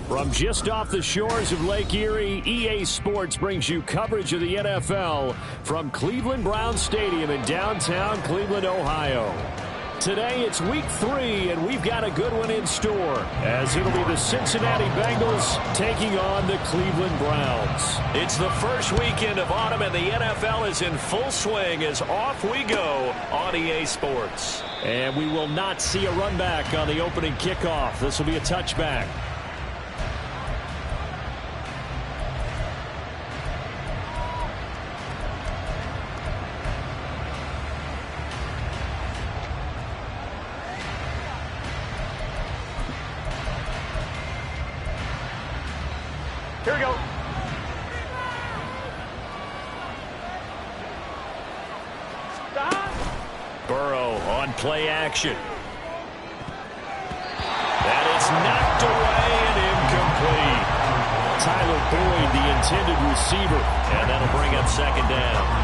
From just off the shores of Lake Erie, EA Sports brings you coverage of the NFL from Cleveland Browns Stadium in downtown Cleveland, Ohio. Today it's week 3, and we've got a good one in store, as it'll be the Cincinnati Bengals taking on the Cleveland Browns. It's the first weekend of autumn, and the NFL is in full swing as off we go on EA Sports. And we will not see a run back on the opening kickoff. This will be a touchback. Here we go. Stop. Burrow on play action. That is knocked away and incomplete. Tyler Boyd, the intended receiver, and that'll bring up second down.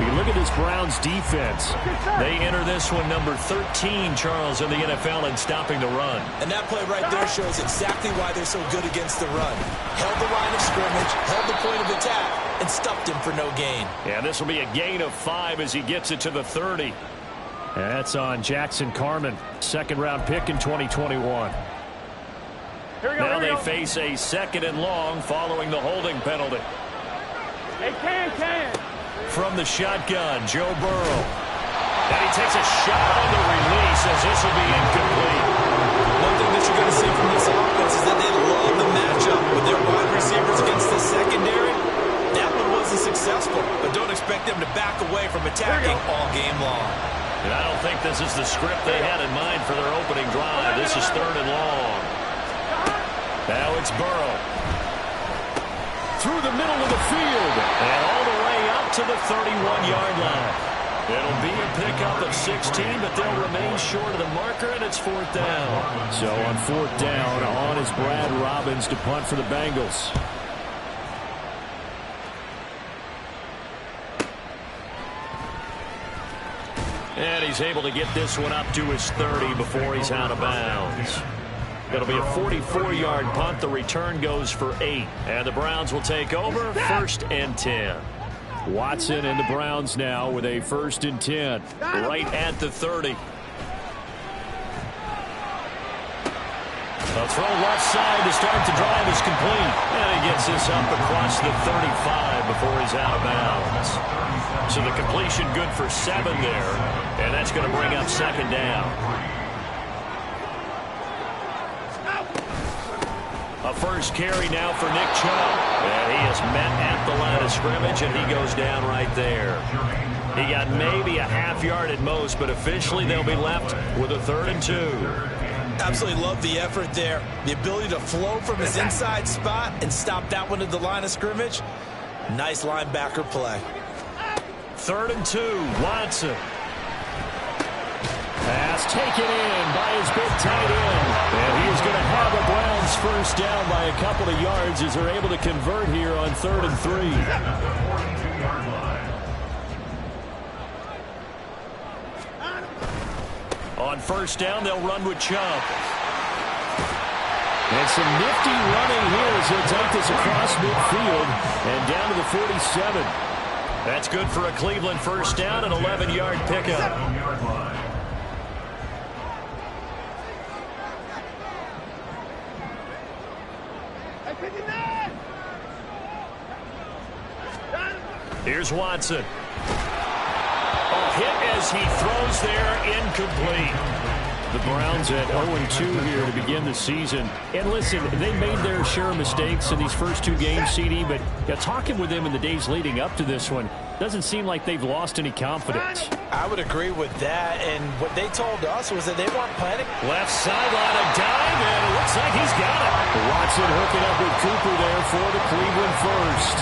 We look at this Browns defense. They enter this one number 13, Charles, in the NFL in stopping the run. And that play right there shows exactly why they're so good against the run. Held the line of scrimmage, held the point of attack, and stuffed him for no gain. Yeah, this will be a gain of 5 as he gets it to the 30. That's on Jackson Carman, second-round pick in 2021. Now they face a second and long following the holding penalty. Hey, can. From the shotgun, Joe Burrow. And he takes a shot on the release as this will be incomplete. One thing that you're going to see from this offense is that they love the matchup with their wide receivers against the secondary. That one wasn't successful, but don't expect them to back away from attacking all game long. And I don't think this is the script they had in mind for their opening drive. This is third and long. Now it's Burrow. Through the middle of the field. And all the way up to the 31-yard line. It'll be a pickup of 16, but they'll remain short of the marker, and it's fourth down. So on fourth down, on is Brad Robbins to punt for the Bengals. And he's able to get this one up to his 30 before he's out of bounds. It'll be a 44-yard punt. The return goes for 8. And the Browns will take over, 1st and 10. Watson and the Browns now with a 1st and 10. Right at the 30. A throw left side to start the drive is complete. And he gets this up across the 35 before he's out of bounds. So the completion good for 7 there. And that's going to bring up second down. A first carry now for Nick Chubb. And he is met at the line of scrimmage, and he goes down right there. He got maybe a half yard at most, but officially they'll be left with a 3rd and 2. Absolutely love the effort there. The ability to flow from his inside spot and stop that one at the line of scrimmage. Nice linebacker play. 3rd and 2, Watson. Pass taken in by his big tight end. And he is going to have a Browns first down by a couple of yards as they're able to convert here on 3rd and 3. On first down, they'll run with Chubb. And some nifty running here as he'll take this across midfield and down to the 47. That's good for a Cleveland first down, an 11-yard pickup. Here's Watson. A hit as he throws there, incomplete. The Browns at 0-2 here to begin the season. And listen, they made their share of mistakes in these first 2 games, CD, but talking with them in the days leading up to this one, doesn't seem like they've lost any confidence. I would agree with that, and what they told us was that they weren't planning. Left sideline, a dive, and it looks like he's got it. Watson hooking up with Cooper there for the Cleveland first.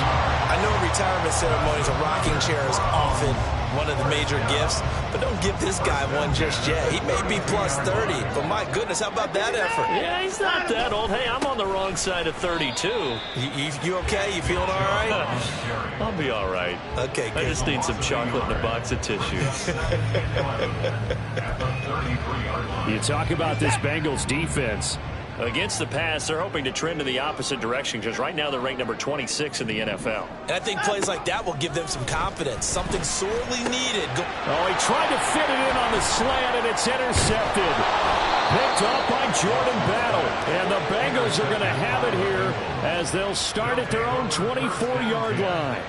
I know retirement ceremonies, a rocking chair is often one of the major gifts, but don't give this guy one just yet. He may be plus 30, but my goodness, how about that effort? Yeah, he's not that old. Hey, I'm on the wrong side of 32. You okay? You feeling all right? I'll be all right. Okay, good. I just need some chocolate and a box of tissues. You talk about this Bengals defense. Against the pass, they're hoping to trend in the opposite direction because right now they're ranked number 26 in the NFL. And I think plays like that will give them some confidence, something sorely needed. Oh, he tried to fit it in on the slant, and it's intercepted. Picked off by Jordan Battle. And the Bengals are going to have it here as they'll start at their own 24-yard line.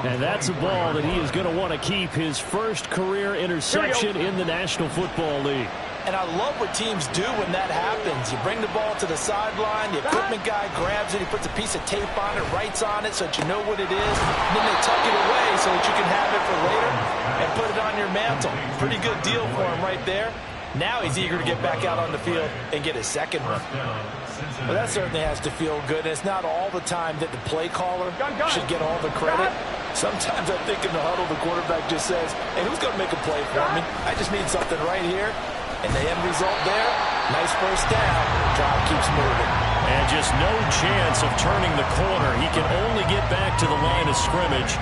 And that's a ball that he is going to want to keep, his first career interception in the National Football League. And I love what teams do when that happens. You bring the ball to the sideline, the equipment guy grabs it, he puts a piece of tape on it, writes on it so that you know what it is, and then they tuck it away so that you can have it for later and put it on your mantle. Pretty good deal for him right there. Now he's eager to get back out on the field and get his second one. Well, that certainly has to feel good. And it's not all the time that the play caller should get all the credit. Sometimes I think in the huddle, the quarterback just says, hey, who's going to make a play for me? I just need something right here. And the end result there, nice first down. Drive keeps moving. And just no chance of turning the corner. He can only get back to the line of scrimmage.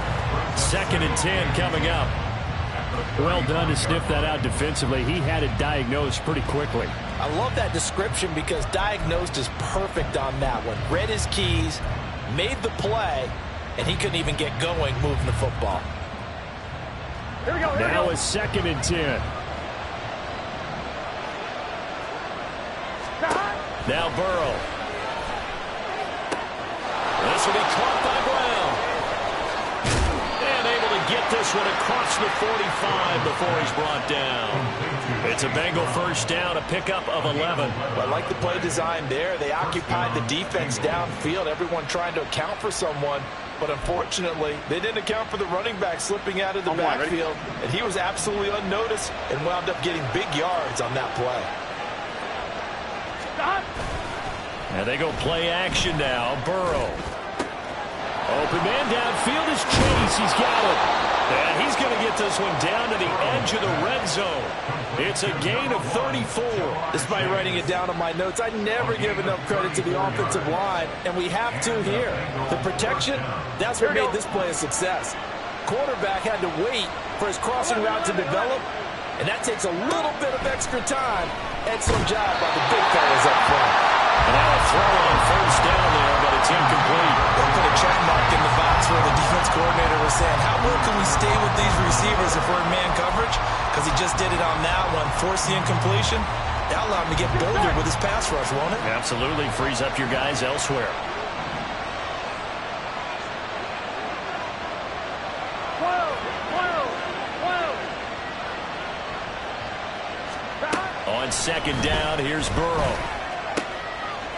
2nd and 10 coming up. Well done to sniff that out defensively. He had it diagnosed pretty quickly. I love that description because diagnosed is perfect on that one. Read his keys, made the play, and he couldn't even get going moving the football. Here we go. Now it's 2nd and 10. Now Burrow. This will be caught by Brown. And able to get this one across the 45 before he's brought down. It's a Bengal first down, a pickup of 11. Well, I like the play design there. They occupied the defense downfield, everyone trying to account for someone. But unfortunately, they didn't account for the running back slipping out of the backfield. And he was absolutely unnoticed and wound up getting big yards on that play. And they go play action now. Burrow. Open man downfield is Chase. He's got it. And he's going to get this one down to the edge of the red zone. It's a gain of 34. Despite writing it down on my notes, I never give enough credit to the offensive line, and we have to here. The protection, that's what made this play a success. Quarterback had to wait for his crossing route to develop, and that takes a little bit of extra time. Excellent job by the big fellas up front. And now a throw on first down there, but it's incomplete. They'll put a check mark in the box where the defense coordinator was saying, how well can we stay with these receivers if we're in man coverage? Because he just did it on that one, forced the incompletion. That allowed him to get bolder with his pass rush, won't it? Absolutely, frees up your guys elsewhere. On 2nd down, here's Burrow.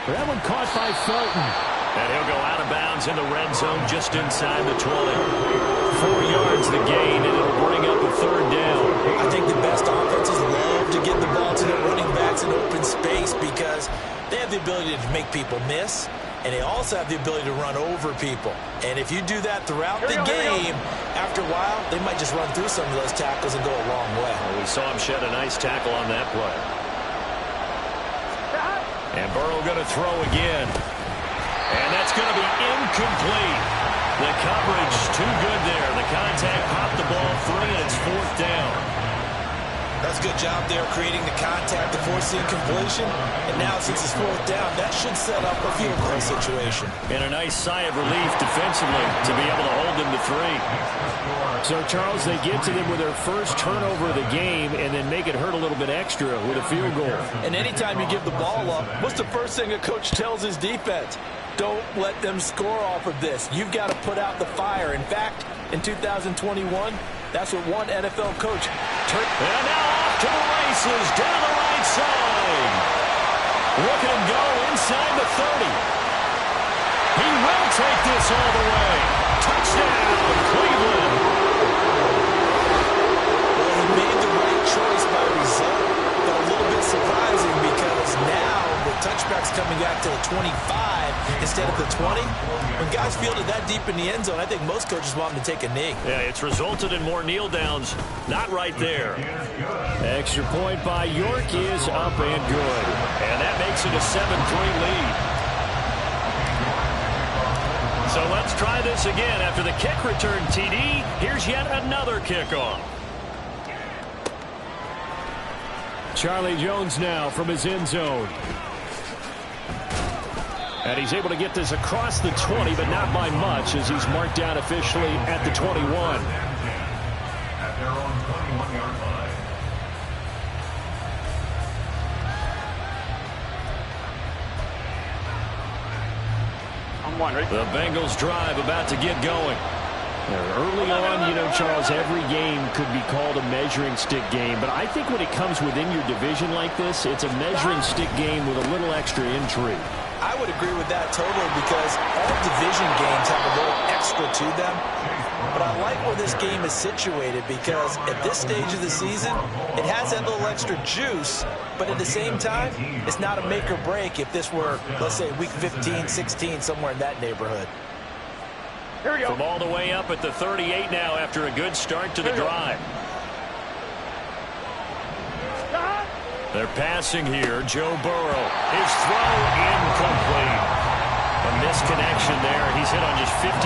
That one caught by Felton. And he'll go out of bounds in the red zone just inside the 20. 4 yards the gain, and it'll bring up a 3rd down. I think the best offenses love to get the ball to their running backs in open space because they have the ability to make people miss, and they also have the ability to run over people. And if you do that throughout the game, after a while, they might just run through some of those tackles and go a long way. Well, we saw him shed a nice tackle on that play. And Burrow going to throw again. And that's going to be incomplete. The coverage too good there. The contact popped the ball free, and it's 4th down. That's a good job there creating the contact to force the incompletion. And now since it's 4th down, that should set up a field goal situation. And a nice sigh of relief defensively to be able to hold them to 3. So, Charles, they get to them with their first turnover of the game and then make it hurt a little bit extra with a field goal. And anytime you give the ball up, what's the first thing a coach tells his defense? Don't let them score off of this. You've got to put out the fire. In fact, in 2021, that's what one NFL coach turned. And now off to the races, down the right side. Look at him go inside the 30. He will take this all the way. Touchdown, Cleveland. Well, he made the right choice by result, but a little bit surprising because now the touchback's coming back to the 25 instead of the 20. When guys fielded that deep in the end zone, I think most coaches want them to take a knee. Yeah, it's resulted in more kneel downs. Not right there. Extra point by York is up and good. And that makes it a 7-3 lead. So let's try this again. After the kick return TD, here's yet another kickoff. Charlie Jones now from his end zone. And he's able to get this across the 20, but not by much, as he's marked down officially at the 21. At their own 21-yard line. On one, right? The Bengals drive about to get going. Early on, you know, Charles, every game could be called a measuring stick game. But I think when it comes within your division like this, it's a measuring stick game with a little extra intrigue. I would agree with that totally, because all division games have a little extra to them. But I like where this game is situated, because at this stage of the season, it has that little extra juice. But at the same time, it's not a make or break if this were, let's say, week 15, 16, somewhere in that neighborhood. Here we go. From all the way up at the 38 now after a good start to the drive. They're passing here. Joe Burrow. His throw incomplete. A misconnection there. He's hit on just 50%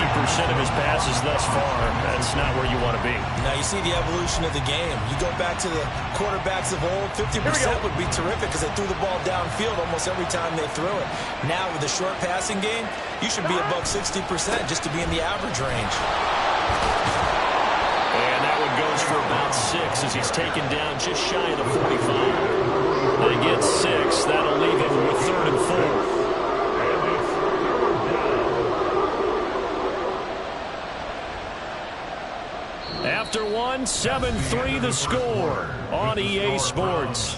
of his passes thus far. That's not where you want to be. Now you see the evolution of the game. You go back to the quarterbacks of old, 50% would be terrific because they threw the ball downfield almost every time they threw it. Now with the short passing game, you should be above 60% just to be in the average range. And that one goes for about 6 as he's taken down just shy of the 45. They get 6. That'll leave him with 3rd and 4. After one, 7-3 the score on EA Sports.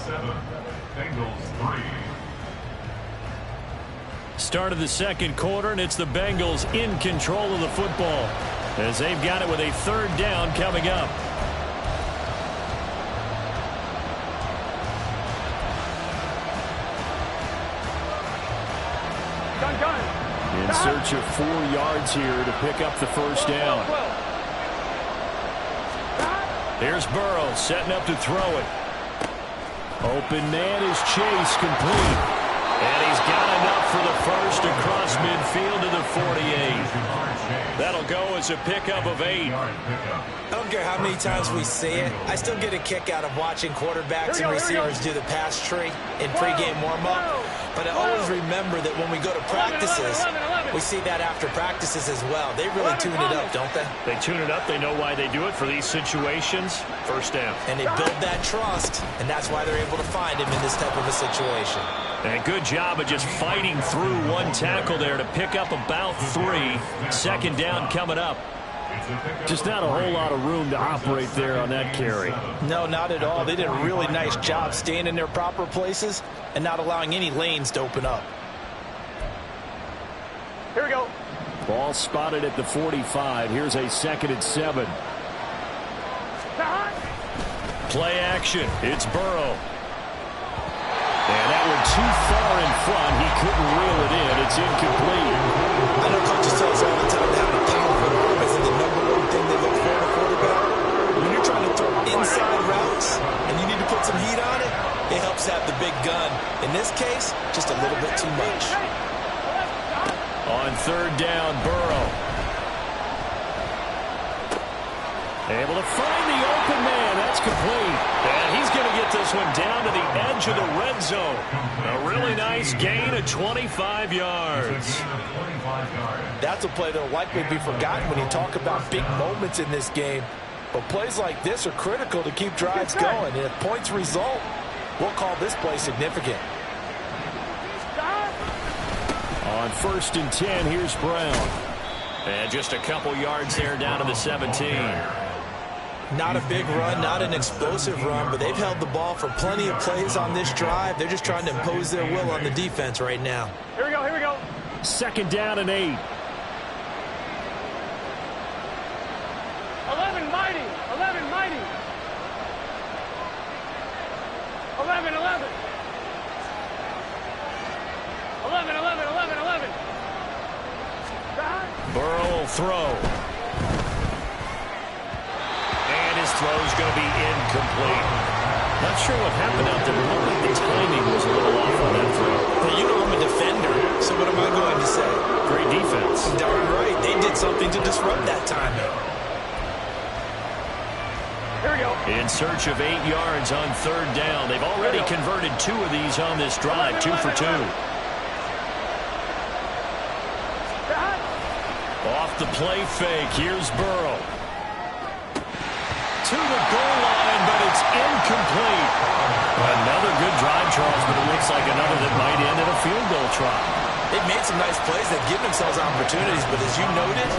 Start of the second quarter, and it's the Bengals in control of the football as they've got it with a 3rd down coming up. In search of 4 yards here to pick up the 1st down. Here's Burrow setting up to throw it. Open man is Chase, complete. And he's got enough for the 1st across midfield to the 48. That'll go as a pickup of 8. I don't care how many times we see it. I still get a kick out of watching quarterbacks and receivers do the pass tree in pregame warm-up. But I always remember that when we go to practices, we see that after practices as well. They really tune it up, don't they? They tune it up. They know why they do it for these situations. 1st down. And they build that trust, and that's why they're able to find him in this type of a situation. And a good job of just fighting through one tackle there to pick up about 3. 2nd down coming up. Just not a whole lot of room to operate there on that carry. No, not at all. They did a really nice job staying in their proper places and not allowing any lanes to open up. Here we go. Ball spotted at the 45. Here's a 2nd and 7. Play action. It's Burrow. And that one too far in front. He couldn't reel it in. It's incomplete. I know coaches tell us all the time that having a powerful arm isn't the #1 thing they look for in a quarterback. When you're trying to throw inside routes and you need to put some heat on it, it helps have the big gun. In this case, just a little bit too much. On 3rd down, Burrow. Able to find the open man. That's complete. And he's going to get this one down to the edge of the red zone. A really nice gain of 25 yards. That's a play that will likely be forgotten when you talk about big moments in this game. But plays like this are critical to keep drives going. And if points result, we'll call this play significant. On 1st and 10, here's Brown. And just a couple yards there down to the 17. Not a big run, not an explosive run, but they've held the ball for plenty of plays on this drive. They're just trying to impose their will on the defense right now. Here we go, here we go. 2nd down and 8. 11 mighty, 11 mighty. 11, 11. 11, 11, 11, 11. Burrow will throw. And his throw's going to be incomplete. Not sure what happened out there. It looked like the timing was a little off on that throw. Now, you know I'm a defender, so what am I going to say? Great defense. Darn right. They did something to disrupt that timing. Here we go. In search of 8 yards on 3rd down. They've already converted 2 of these on this drive, 2 for 2. Off the play fake, here's Burrow. To the goal line, but it's incomplete. Another good drive, Charles, but it looks like another that might end in a field goal try. They've made some nice plays. They've given themselves opportunities, but as you noted,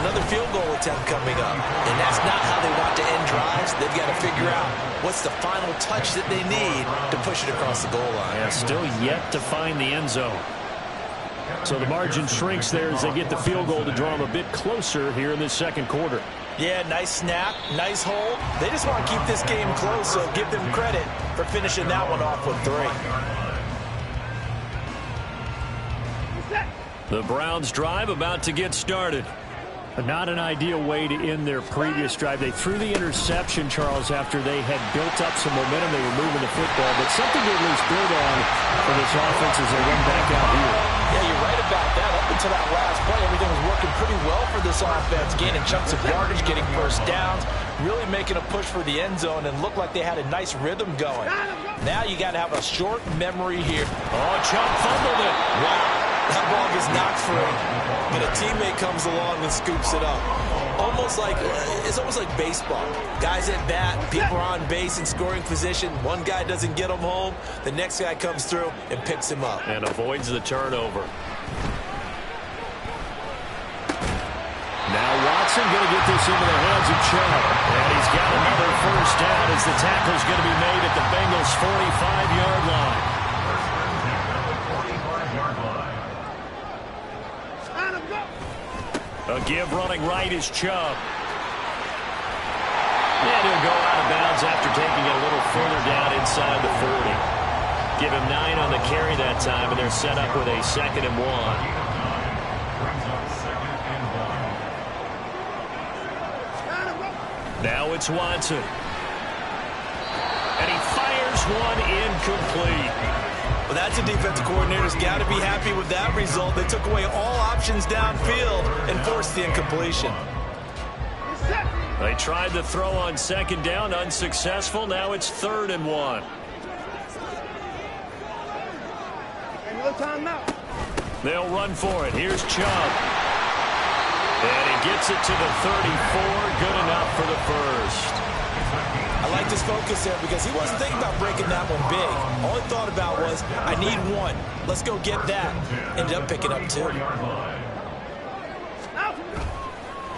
another field goal attempt coming up. And that's not how they want to end drives. They've got to figure out what's the final touch that they need to push it across the goal line. Yeah, still yet to find the end zone. So the margin shrinks there as they get the field goal to draw them a bit closer here in this second quarter. Yeah, nice snap, nice hold. They just want to keep this game close, so give them credit for finishing that one off with 3. The Browns drive about to get started. Not an ideal way to end their previous drive. They threw the interception, Charles, after they had built up some momentum. They were moving the football, but something to at least build on for this offense as they run back out here. Yeah, you're right about that. Up until that last play, everything was working pretty well for this offense, gaining chunks of yardage, getting first downs, really making a push for the end zone, and looked like they had a nice rhythm going. Now you got to have a short memory here. Oh, Chubb fumbled it. Wow. That ball gets knocked free, but a teammate comes along and scoops it up. It's almost like baseball. Guys at bat, people are on base in scoring position. One guy doesn't get him home. The next guy comes through and picks him up. And avoids the turnover. Now Watson going to get this into the hands of Chubb. And he's got another first down as the tackle's going to be made at the Bengals' 45-yard line. A give running right is Chubb. And he'll go out of bounds after taking it a little further down inside the 40. Give him 9 on the carry that time, and they're set up with a 2nd and 1. Now it's Watson. And he fires one incomplete. Well, that's a defensive coordinator's got to be happy with that result. They took away all options downfield and forced the incompletion. They tried the throw on 2nd down, unsuccessful. Now it's 3rd and 1. They'll run for it. Here's Chubb. And he gets it to the 34. Good enough for the first. I like this focus there because he wasn't thinking about breaking that one big. All he thought about was, I need 1. Let's go get that. Ended up picking up 2.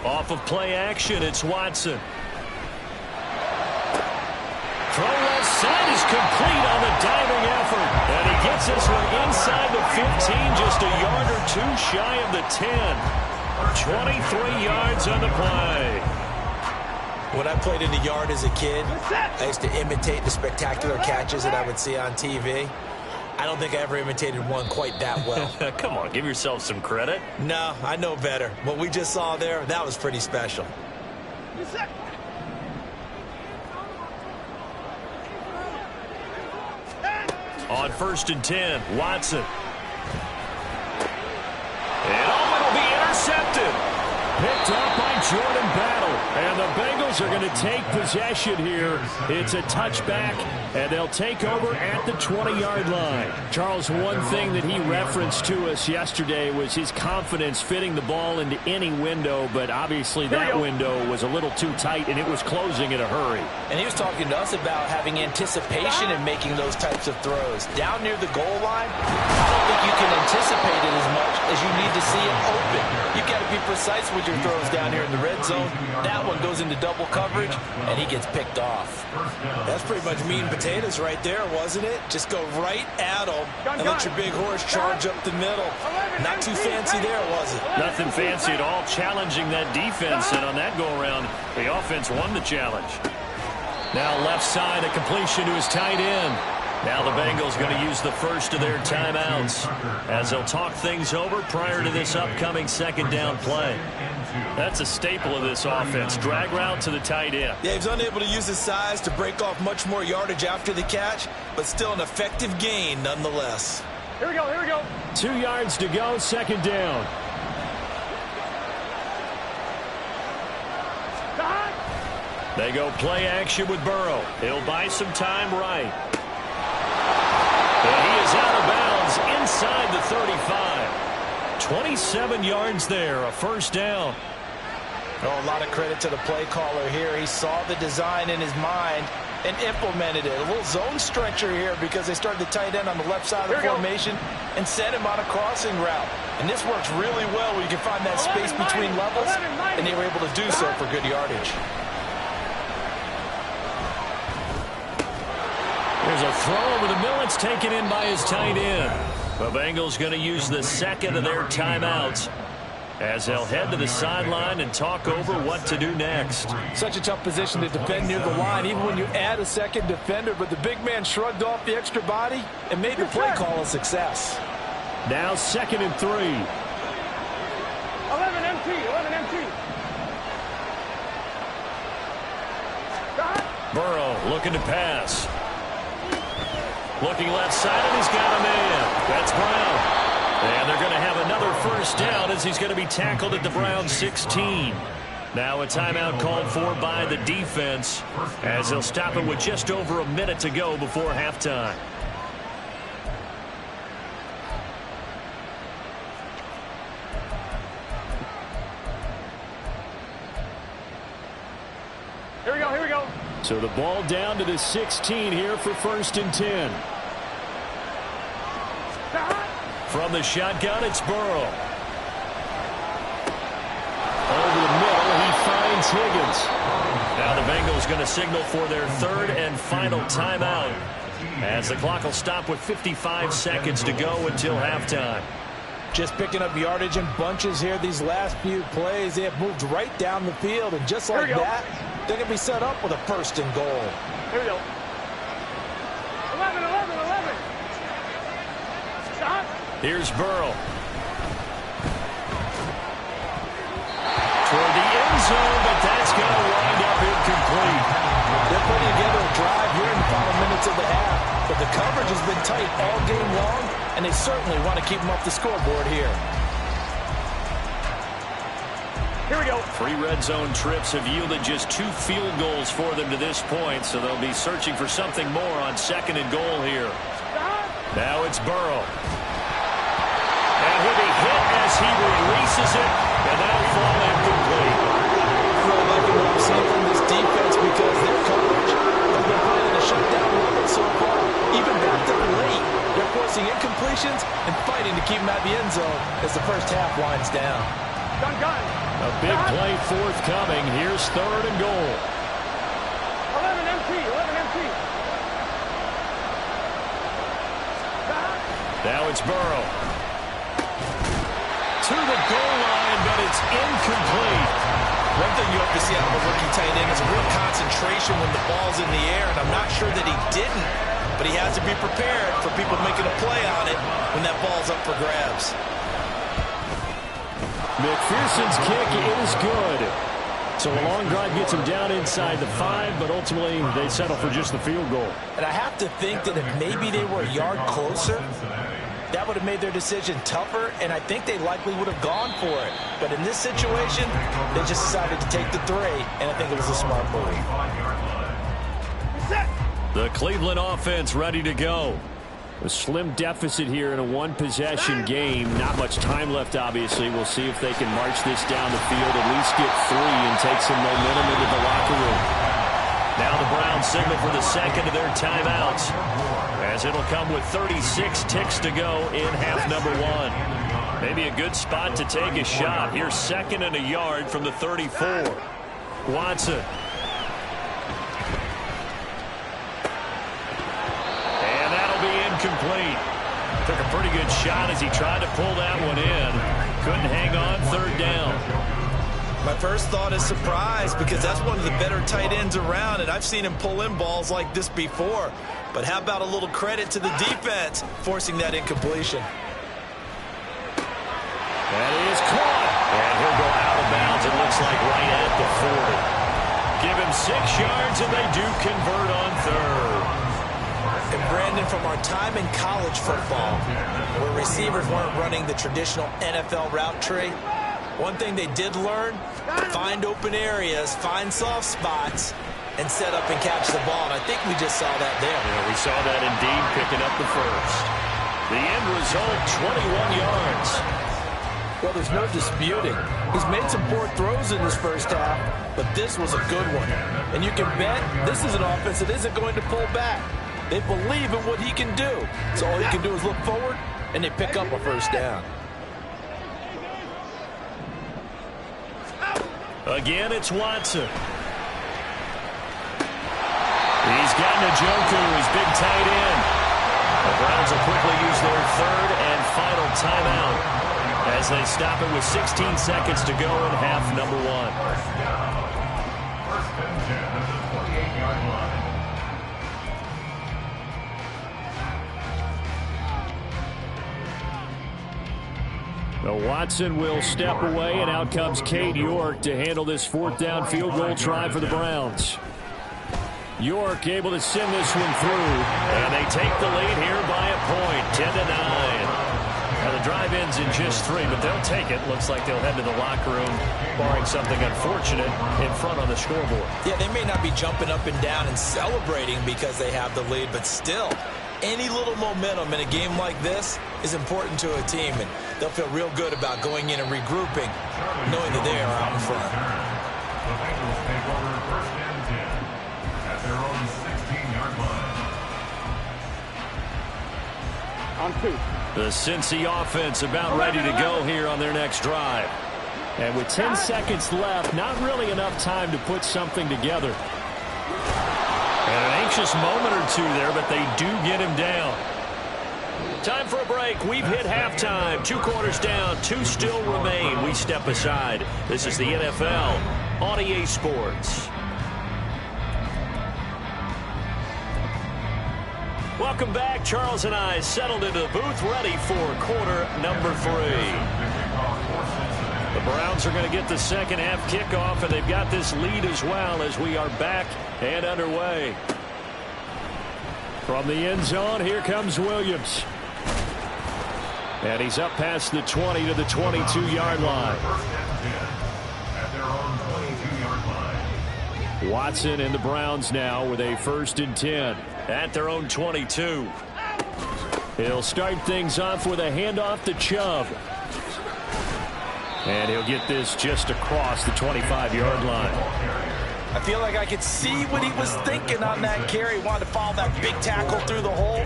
Off of play action, it's Watson. Throw left side is complete on the diving effort. And he gets this one inside the 15, just a yard or 2 shy of the 10. 23 yards on the play. When I played in the yard as a kid, I used to imitate the spectacular catches that I would see on TV. I don't think I ever imitated one quite that well. Come on, give yourself some credit. No, I know better. What we just saw there, that was pretty special. On 1st and 10, Watson. And it'll be intercepted. Picked up by Jordan Battle. And the Bengals are going to take possession here. It's a touchback, and they'll take over at the 20-yard line. Charles, one thing that he referenced to us yesterday was his confidence fitting the ball into any window, but obviously that window was a little too tight, and it was closing in a hurry. And he was talking to us about having anticipation in making those types of throws. Down near the goal line, I don't think you can anticipate it as much as you need to see it open. You've got to be precise with your throws down here in the red zone. That one goes into double coverage, and he gets picked off. That's pretty much meat and potatoes right there, wasn't it? Just go right at him and let your big horse charge up the middle. Not too fancy there, was it? Nothing fancy at all, challenging that defense, and on that go-around, the offense won the challenge. Now left side, a completion to his tight end. Now the Bengals going to use the first of their timeouts as they'll talk things over prior to this upcoming 2nd down play. That's a staple of this offense. Drag route to the tight end. Yeah, he was unable to use his size to break off much more yardage after the catch, but still an effective gain nonetheless. Here we go, here we go. 2 yards to go, 2nd down. They go play action with Burrow. He'll buy some time right. And he is out of bounds inside the 35. 27 yards there, a first down. Oh, a lot of credit to the play caller here. He saw the design in his mind and implemented it. A little zone stretcher here because they started the tight end on the left side of the formation and sent him on a crossing route. And this works really well where you can find that space between levels, and they were able to do so for good yardage. There's a throw over the middle. It's taken in by his tight end. The Bengals going to use the second of their timeouts as they'll head to the sideline and talk over what to do next. Such a tough position to defend near the line, even when you add a second defender, but the big man shrugged off the extra body and made the play call a success. Now 2nd and 3. 11 MT, 11 MT. Burrow looking to pass. Looking left side, and he's got a man. That's Brown. And they're going to have another first down as he's going to be tackled at the Browns 16. Now a timeout called for by the defense as they'll stop it with just over a minute to go before halftime. Here we go, here we go. So the ball down to the 16 here for 1st and 10. From the shotgun, it's Burrow. Over the middle, he finds Higgins. Now the Bengals going to signal for their 3rd and final timeout as the clock will stop with 55 seconds to go until halftime. Just picking up yardage in bunches here these last few plays. They have moved right down the field, and just like that, they're going to be set up with a 1st and goal. Here we go. 11, 11, 11. Stop. Here's Burrow. Toward the end zone, but that's going to wind up incomplete. They're putting together a drive here in the final minutes of the half, but the coverage has been tight all game long, and they certainly want to keep them off the scoreboard here. Here we go. 3 red zone trips have yielded just 2 field goals for them to this point, so they'll be searching for something more on 2nd and goal here. Now it's Burrow. And he'll be hit as he releases it, and that'll fall incomplete. I really like what I'm seeing from this defense because their coverage has been playing at a shutdown level so far. Even backed up late, they're forcing incompletions and fighting to keep them out of the end zone as the first half winds down. Gun. A big play forthcoming. Here's 3rd and goal. 11 MT, 11 MT. Now it's Burrow. To the goal line, but it's incomplete. One thing you hope to see out of a rookie tight end is a real concentration when the ball's in the air, and I'm not sure that he didn't, but he has to be prepared for people making a play on it when that ball's up for grabs. McPherson's kick is good. So a long drive gets him down inside the 5, but ultimately they settle for just the field goal. And I have to think that if maybe they were a yard closer, that would have made their decision tougher, and I think they likely would have gone for it. But in this situation, they just decided to take the 3, and I think it was a smart move. The Cleveland offense ready to go. A slim deficit here in a 1-possession game. Not much time left, obviously. We'll see if they can march this down the field, at least get 3 and take some momentum into the locker room. Now the Browns signal for the 2nd of their timeouts, as it'll come with 36 ticks to go in half number 1. Maybe a good spot to take a shot. Here's 2nd and a yard from the 34. Watson. And that'll be incomplete. Took a pretty good shot as he tried to pull that one in. Couldn't hang on, 3rd down. My first thought is surprise because that's one of the better tight ends around, and I've seen him pull in balls like this before. But how about a little credit to the defense forcing that incompletion? That is caught. And he'll go out of bounds, it looks like, right at the 40. Give him 6 yards, and they do convert on 3rd. And Brandon, from our time in college football, where receivers weren't running the traditional NFL route tree, one thing they did learn, find open areas, find soft spots, and set up and catch the ball. And I think we just saw that there. Yeah, we saw that indeed, picking up the 1st. The end result, 21 yards. Well, there's no disputing. He's made some poor throws in this first half, but this was a good one. And you can bet this is an offense that isn't going to pull back. They believe in what he can do. So all he can do is look forward, and they pick up a first down. Again, it's Watson. He's got Njoku, his big tight end. The Browns will quickly use their third and final timeout as they stop it with 16 seconds to go in half number one. First and 10 at the 28-yard line. Now Watson will step away, and out comes Cade York to handle this fourth down field goal try for the Browns. York able to send this one through, and they take the lead here by a point, 10-9. Now the drive ends in just 3, but they'll take it. Looks like they'll head to the locker room, barring something unfortunate, in front on the scoreboard. Yeah, they may not be jumping up and down and celebrating because they have the lead, but still, any little momentum in a game like this is important to a team, and they'll feel real good about going in and regrouping, knowing that they are out in front. The Bengals take over first and 10 at their own 16-yard line. On 2. The Cincy offense about ready to go here on their next drive. And with 10 seconds left, not really enough time to put something together. And an anxious moment or two there, but they do get him down. Time for a break. We've hit halftime. 2 quarters down, 2 still remain. We step aside. This is the NFL on EA Sports. Welcome back. Charles and I settled into the booth, ready for quarter number 3. The Browns are going to get the second half kickoff, and they've got this lead as well as we are back and underway. From the end zone, here comes Williams. And he's up past the 20 to the 22-yard line. At their own 22-yard line. Watson and the Browns now with a 1st and 10 at their own 22. He'll start things off with a handoff to Chubb. And he'll get this just across the 25-yard line. I feel like I could see what he was thinking on that carry. Wanted to follow that big tackle through the hole.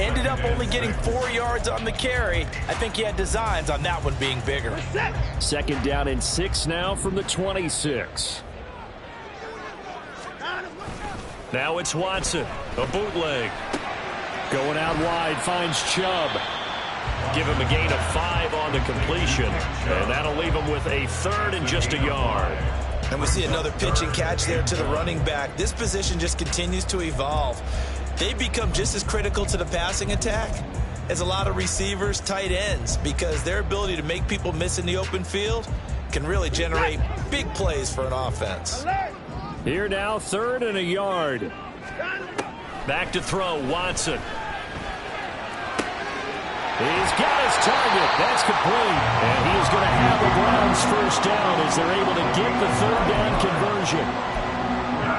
Ended up only getting 4 yards on the carry. I think he had designs on that one being bigger. 2nd down and 6 now from the 26. Now it's Watson, a bootleg. Going out wide, finds Chubb. Give him a gain of 5 on the completion. And that'll leave him with a 3rd and just a yard. And we see another pitch and catch there to the running back. This position just continues to evolve. They become just as critical to the passing attack as a lot of receivers, tight ends, because their ability to make people miss in the open field can really generate big plays for an offense. Here now, 3rd and a yard. Back to throw, Watson. He's got his target. That's complete. And he is going to have the Browns first down as they're able to get the 3rd down conversion.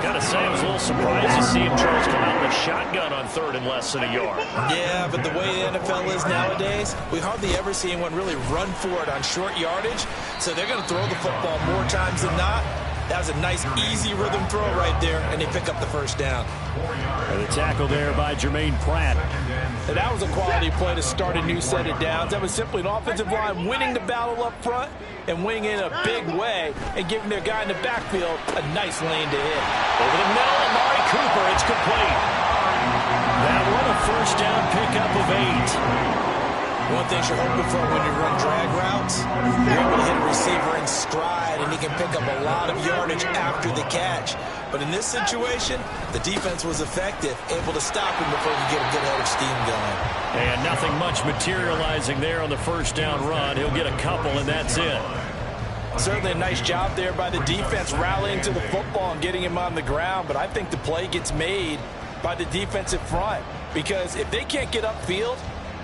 Gotta say, I was a little surprised to see him, Charles, come out with a shotgun on 3rd and less than a yard. Yeah, but the way the NFL is nowadays, we hardly ever see anyone really run for it on short yardage. So they're going to throw the football more times than not. That was a nice, easy rhythm throw right there, and they pick up the first down. And the tackle there by Jermaine Pratt. And that was a quality play to start a new set of downs. That was simply an offensive line winning the battle up front and winning in a big way and giving their guy in the backfield a nice lane to hit. Over the middle, Amari Cooper, it's complete. That one a first down pickup of 8. One thing you're hoping for when you run drag routes, you're able to hit a receiver in stride, and he can pick up a lot of yardage after the catch. But in this situation, the defense was effective, able to stop him before he could get a good head of steam going. And nothing much materializing there on the first down run. He'll get a couple, and that's it. Certainly a nice job there by the defense rallying to the football and getting him on the ground. But I think the play gets made by the defensive front, because if they can't get upfield,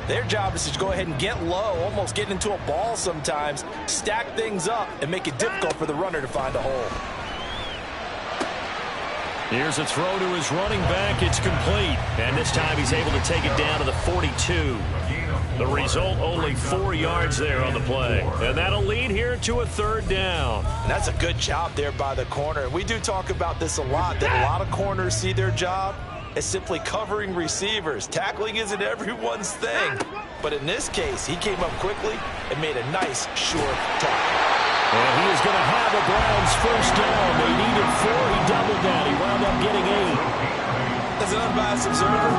their job is to go ahead and get low, almost get into a ball sometimes, stack things up, and make it difficult for the runner to find a hole. Here's a throw to his running back. It's complete. And this time he's able to take it down to the 42. The result, only 4 yards there on the play. And that'll lead here to a third down. And that's a good job there by the corner. We do talk about this a lot, that a lot of corners see their job as simply covering receivers. Tackling isn't everyone's thing. But in this case, he came up quickly and made a nice, short tackle. And he is going to have a Browns first down. They needed 4. He doubled that. He wound up getting 8. As an unbiased observer,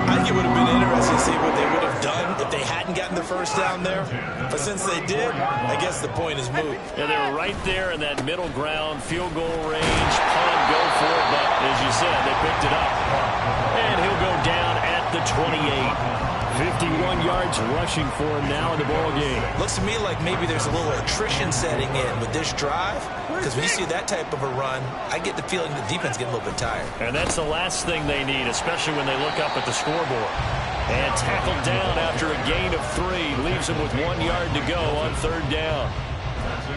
I think it would have been interesting to see what they would have done if they hadn't gotten the first down there. But since they did, I guess the point is moot. And they were right there in that middle ground, field goal range, punt, go for it. But as you said, they picked it up. And he'll go down at the 28. 51 yards rushing for him now in the ball game. Looks to me like maybe there's a little attrition setting in with this drive, because when you see that type of a run, I get the feeling the defense getting a little bit tired. And that's the last thing they need, especially when they look up at the scoreboard. And tackled down after a gain of 3, leaves him with 1 yard to go on third down.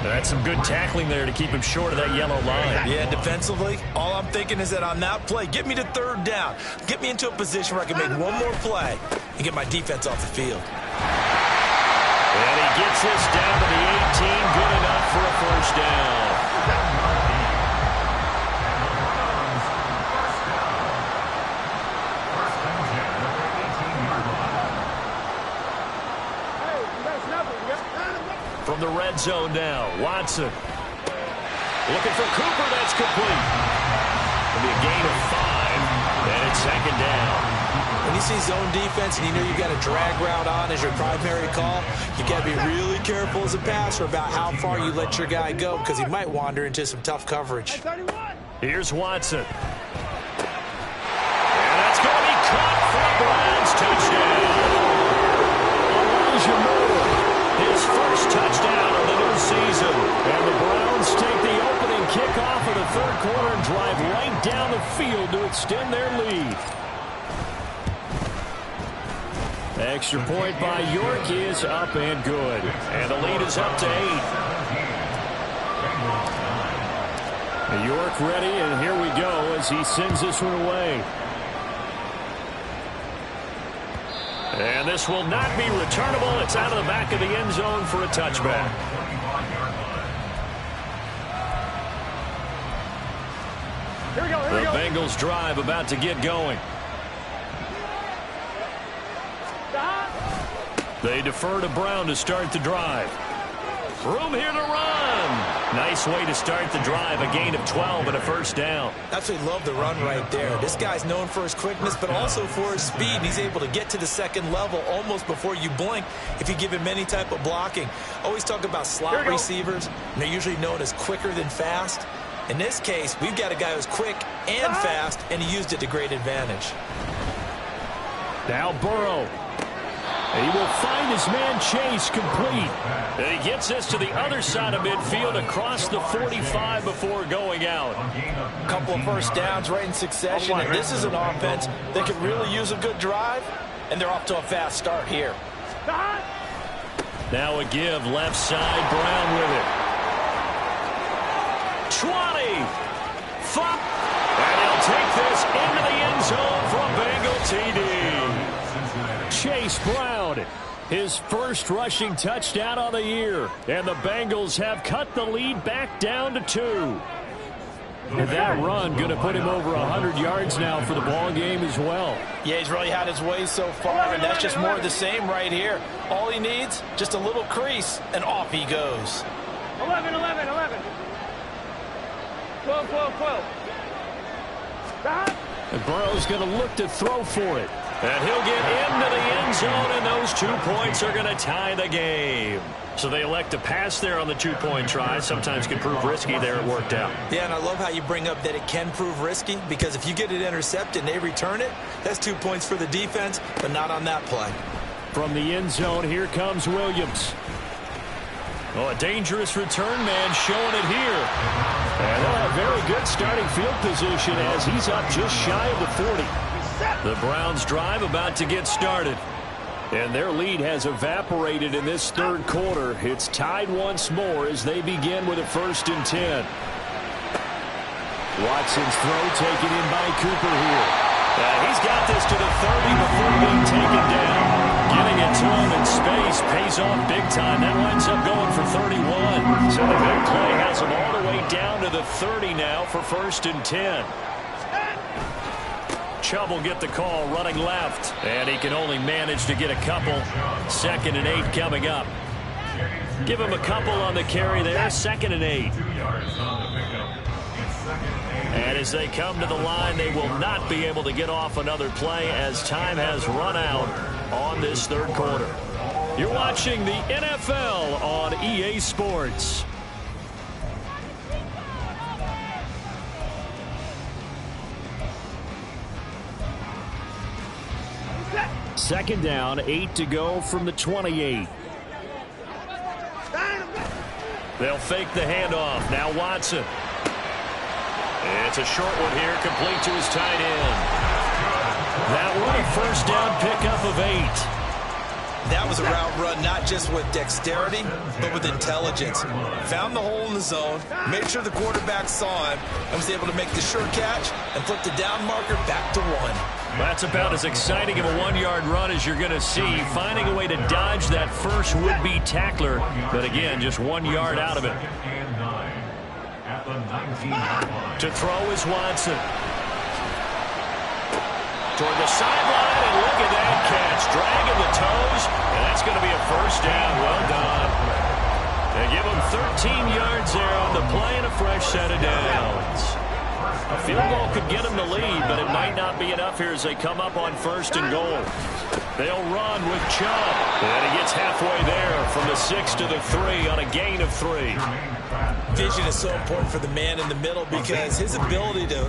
That's some good tackling there to keep him short of that yellow line. Yeah, defensively, all I'm thinking is that on that play, get me to third down. Get me into a position where I can make one more play and get my defense off the field. And he gets this down to the 18, good enough for a first down. From the red zone now, Watson. Looking for Cooper, that's complete. It'll be a gain of 5, and it's second down. When you see zone defense and you know you've got a drag route on as your primary call, you got to be really careful as a passer about how far you let your guy go, because he might wander into some tough coverage. Here's Watson. And that's going to be caught for the Browns. Touchdown. Elijah Moore, his first touchdown of the new season. And the Browns take the opening kickoff of the third quarter and drive right down the field to extend their lead. Extra point by York is up and good. And the lead is up to 8. York ready, and here we go as he sends this one away. And this will not be returnable. It's out of the back of the end zone for a touchback. Here we go, The Bengals drive about to get going. They defer to Brown to start the drive. Room here to run. Nice way to start the drive. A gain of 12 and a first down. Absolutely love the run right there. This guy's known for his quickness, but also for his speed. He's able to get to the second level almost before you blink if you give him any type of blocking. Always talk about slot receivers, and they're usually known as quicker than fast. In this case, we've got a guy who's quick and fast, and he used it to great advantage. Now Burrow. He will find his man Chase complete. And he gets this to the other side of midfield across the 45 before going out. A couple of first downs right in succession, and this is an offense that could really use a good drive, and they're off to a fast start here. Now a give left side, Brown with it. 20. And he'll take this into the end zone from Bengal TD. Chase Brown, his first rushing touchdown on the year. And the Bengals have cut the lead back down to 2. And that run going to put him over 100 yards now for the ball game as well. Yeah, he's really had his way so far, and that's just more of the same right here. All he needs, just a little crease, and off he goes. 11, 11, 11. 12, 12, 12. And Burrow's going to look to throw for it. And he'll get into the end zone, and those 2 points are going to tie the game. So they elect to pass there on the 2-point try. Sometimes can prove risky there. It worked out. Yeah, and I love how you bring up that it can prove risky, because if you get it intercepted and they return it, that's 2 points for the defense, but not on that play. From the end zone, here comes Williams. Oh, a dangerous return man showing it here. And they'll have very good starting field position as he's up just shy of the 40. The Browns drive about to get started. And their lead has evaporated in this third quarter. It's tied once more as they begin with a 1st and 10. Watson's throw taken in by Cooper here. He's got this to the 30 before being taken down. Getting it to him in space. Pays off big time. That winds up going for 31. So the big play has him all the way down to the 30 now for 1st and 10. Chubb will get the call running left. And he can only manage to get a couple. 2nd and 8 coming up. Give him a couple on the carry there. 2nd and 8. And as they come to the line, they will not be able to get off another play as time has run out on this 3rd quarter. You're watching the NFL on EA Sports. Second down, 8 to go from the 28. They'll fake the handoff. Now Watson. It's a short one here, complete to his tight end. That one a 1st down pickup of 8. That was a route run not just with dexterity, but with intelligence. Found the hole in the zone, made sure the quarterback saw him, and was able to make the sure catch and flip the down marker back to 1. That's about as exciting of a 1-yard run as you're going to see. Finding a way to dodge that first would-be tackler. But again, just 1 yard out of it. To throw is Watson. Toward the sideline, and look at that catch. Dragging the toes, and that's going to be a 1st down. Well done. They give him 13 yards there on the play and a fresh set of downs. A field goal could get him the lead, but it might not be enough here as they come up on 1st and goal. They'll run with Chubb. And he gets halfway there from the 6 to the 3 on a gain of 3. Vision is so important for the man in the middle because his ability to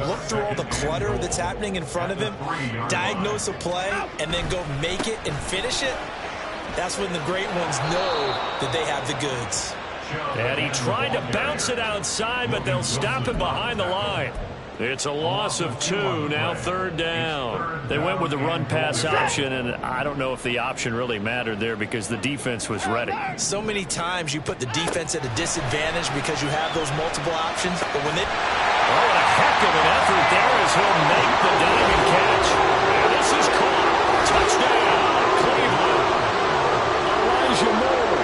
look through all the clutter that's happening in front of him, diagnose a play, and then go make it and finish it, that's when the great ones know that they have the goods. And he tried to bounce it outside, but they'll stop him behind the line. It's a loss of 2, now 3rd down. They went with the run-pass option, and I don't know if the option really mattered there because the defense was ready. So many times you put the defense at a disadvantage because you have those multiple options, but when they... Oh, what a heck of an effort there as he'll make the diving catch. And this is caught. Touchdown, Cleveland. Elijah Moore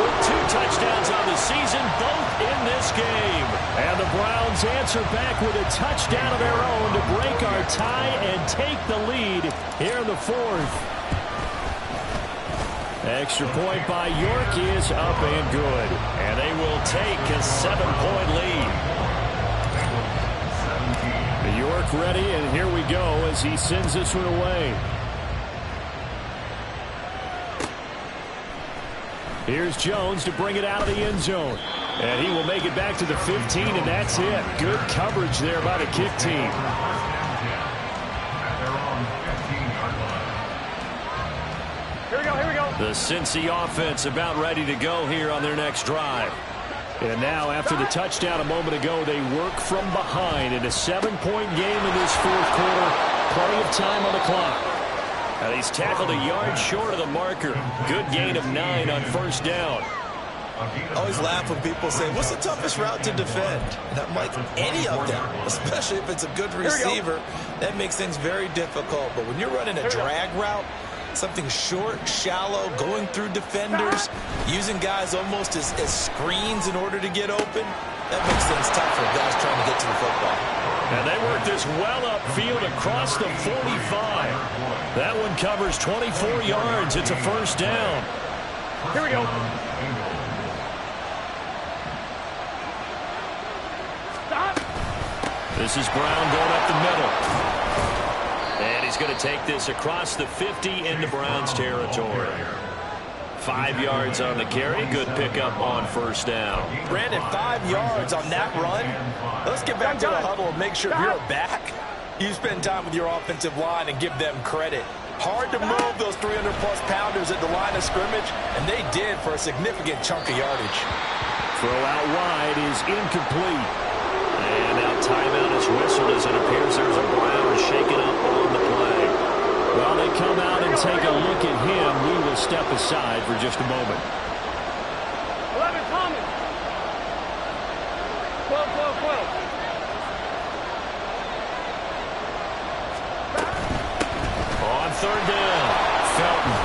with 2 touchdowns on the season, both in this game. And the Browns answer back with a touchdown of their own to break our tie and take the lead here in the 4th. Extra point by York is up and good. And they will take a 7-point lead. York ready, and here we go as he sends this one away. Here's Jones to bring it out of the end zone. And he will make it back to the 15, and that's it. Good coverage there by the kick team. Here we go, here we go. The Cincy offense about ready to go here on their next drive. And now, after the touchdown a moment ago, they work from behind in a 7-point game in this 4th quarter. Plenty of time on the clock. And he's tackled a yard short of the marker. Good gain of 9 on 1st down. I always laugh when people say, what's the toughest route to defend? And I'm like, any of them, especially if it's a good receiver. That makes things very difficult. But when you're running a drag route, something short, shallow, going through defenders, using guys almost as screens in order to get open, that makes things tough for guys trying to get to the football. And they work this well upfield across the 45. That one covers 24 yards. It's a 1st down. Here we go. Stop. This is Brown going up the middle. And he's going to take this across the 50 into Browns territory. 5 yards on the carry. Good pickup on 1st down. Brandon, 5 yards on that run. Let's get back to the huddle and make sure if you're a back, you spend time with your offensive line and give them credit. Hard to move those 300-plus pounders at the line of scrimmage, and they did for a significant chunk of yardage. Throw out wide is incomplete. And now timeout is whistled as it appears there's a Brown shaken up on the play. While they come out and take a look at him, we will step aside for just a moment. 11 coming. 12, 12, 12. On 3rd down, Felton.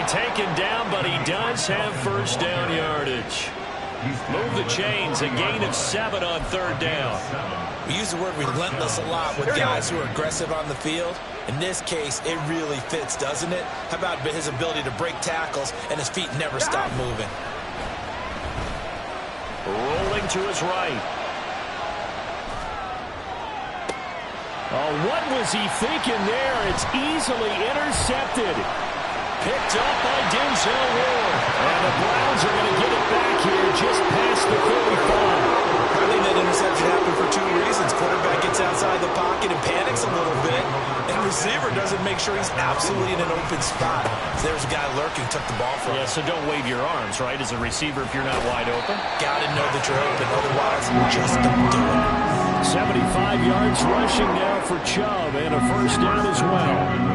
taken down, but he does have first down yardage. Move the chains, a gain of 7 on third down. We use the word relentless a lot with guys who are aggressive on the field. In this case, it really fits, doesn't it? How about his ability to break tackles and his feet never stop moving? Rolling to his right. Oh, what was he thinking there? It's easily intercepted. Picked up by Denzel Ward. And the Browns are going to get it back here just past the 35. I think that interception happened for 2 reasons. Quarterback gets outside the pocket and panics a little bit. And receiver doesn't make sure he's absolutely in an open spot. So there's a guy lurking, took the ball from him. Yeah, so don't wave your arms, right, as a receiver if you're not wide open. Got to know that you're open. Otherwise, just don't do it. 75 yards rushing now for Chubb and a first down as well.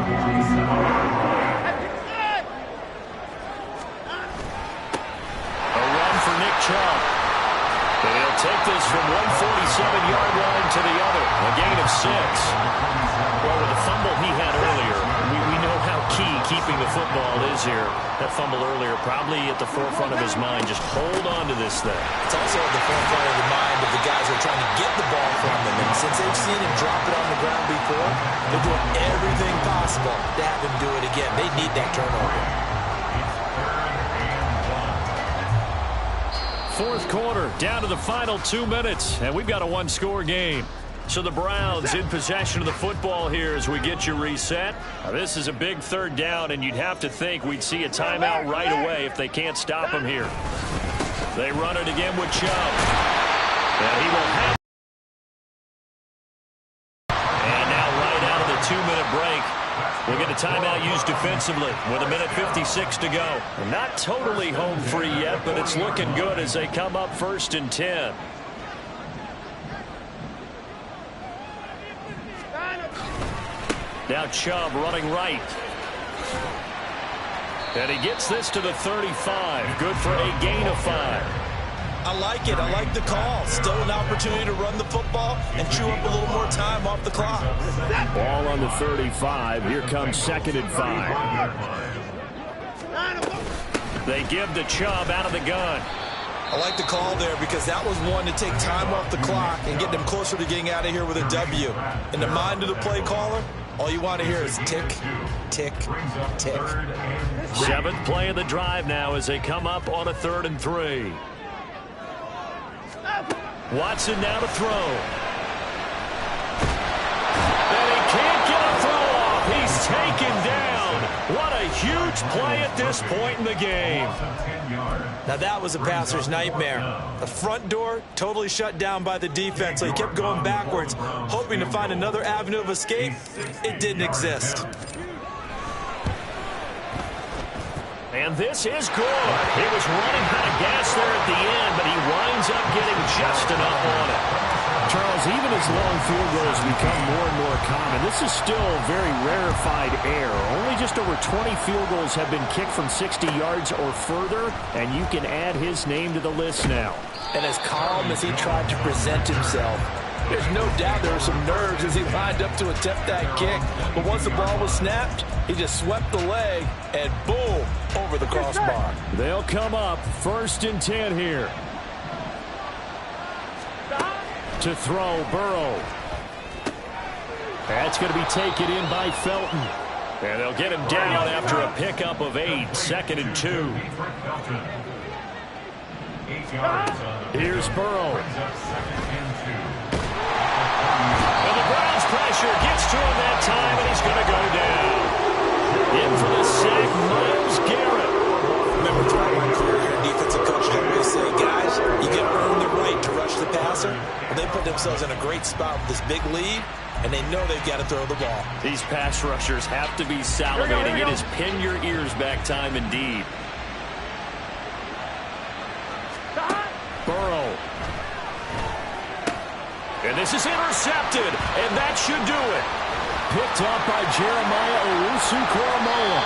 Chubb. And he'll take this from 147-yard line to the other. A gain of 6. Well, with the fumble he had earlier, we know how key keeping the football is here. That fumble earlier probably at the forefront of his mind. Just hold on to this thing. It's also at the forefront of the mind of the guys who are trying to get the ball from him. And since they've seen him drop it on the ground before, they're doing everything possible to have him do it again. They need that turnover. Fourth quarter, down to the final 2 minutes, and we've got a one-score game. So the Browns in possession of the football here as we get you reset. Now, this is a big third down, and you'd have to think we'd see a timeout right away if they can't stop him here. They run it again with Chubb. And he will have. And now right out of the 2-minute break, we'll get a timeout used defensively with 1:56 to go. Not totally home free yet, but it's looking good as they come up 1st and 10. Now Chubb running right. And he gets this to the 35. Good for a gain of 5. I like it. I like the call. Still an opportunity to run the football and chew up a little more time off the clock. Ball on the 35. Here comes 2nd and 5. They give the Chubb out of the gun. I like the call there because that was one to take time off the clock and get them closer to getting out of here with a W. In the mind of the play caller, all you want to hear is tick, tick, tick. 7th play of the drive now as they come up on a 3rd and 3. Watson now to throw. And he can't get a throw off. He's taken down. What a huge play at this point in the game. Now that was a passer's nightmare. The front door totally shut down by the defense, so he kept going backwards, hoping to find another avenue of escape. It didn't exist. And this is good. He was running out of gas there at the end, but he winds up getting just enough on it. Charles, even as long field goals become more and more common, this is still very rarefied air. Only just over 20 field goals have been kicked from 60 yards or further, and you can add his name to the list now. And as calm as he tried to present himself, there's no doubt there were some nerves as he lined up to attempt that kick. But once the ball was snapped, he just swept the leg and boom, over the crossbar. They'll come up 1st and 10 here. To throw, Burrow. That's going to be taken in by Felton. And they'll get him down after a pickup of 8. 2nd and 2. Here's Burrow. And the Browns pressure gets to him that time, and he's going to go down. In for the sack, Myles Garrett. Remember throughout my career here, defensive coaches always say, guys, you got to earn the right to rush the passer. Well, they put themselves in a great spot with this big lead, and they know they've got to throw the ball. These pass rushers have to be salivating. It is pin your ears back time indeed. Burrow. And this is intercepted, and that should do it. Picked up by Jeremiah Owusu-Koramoah.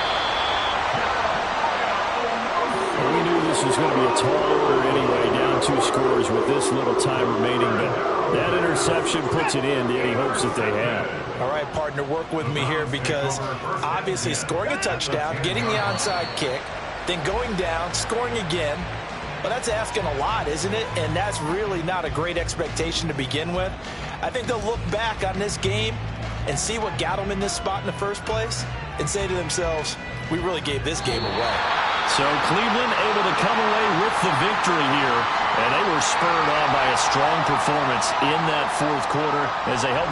We knew this was going to be a tall order anyway, down 2 scores with this little time remaining, but That interception puts it in any hopes that they had. All right, partner, work with me here because obviously scoring a touchdown, getting the onside kick, then going down, scoring again. Well, that's asking a lot, isn't it? And that's really not a great expectation to begin with. I think they'll look back on this game and see what got them in this spot in the first place and say to themselves, we really gave this game away. So Cleveland able to come away with the victory here, and they were spurred on by a strong performance in that fourth quarter as they held